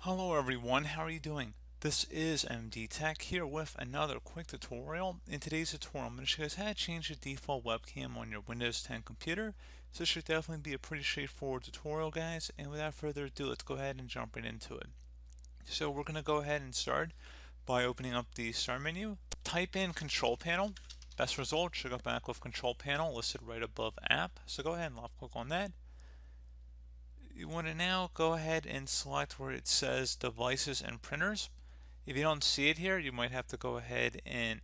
Hello everyone, how are you doing? This is MD Tech here with another quick tutorial. In today's tutorial, I'm going to show you guys how to change the default webcam on your Windows 10 computer. So this should definitely be a pretty straightforward tutorial, guys. And without further ado, let's go ahead and jump right into it. So we're going to go ahead and start by opening up the Start menu. Type in Control Panel. Best result should go back with Control Panel listed right above App. So go ahead and left click on that. You want to now go ahead and select where it says devices and printers. If you don't see it here, you might have to go ahead and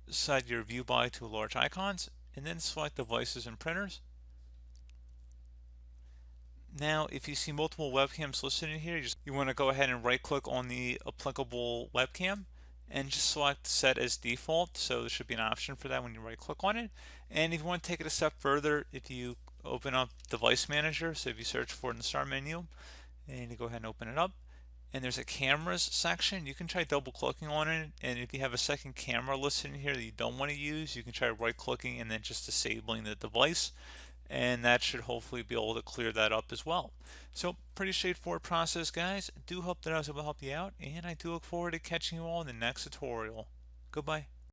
set your view by to large icons and then select devices and printers. Now, if you see multiple webcams listed in here, you want to go ahead and right click on the applicable webcam and just select set as default. So there should be an option for that when you right click on it. And if you want to take it a step further, if you open up device manager, so if you search for it in the start menu and you go ahead and open it up, and there's a cameras section, you can try double clicking on it, and if you have a second camera listed in here that you don't want to use, you can try right clicking and then just disabling the device, and that should hopefully be able to clear that up as well. So pretty straightforward process, guys. I do hope that I was able to help you out, and I do look forward to catching you all in the next tutorial. Goodbye.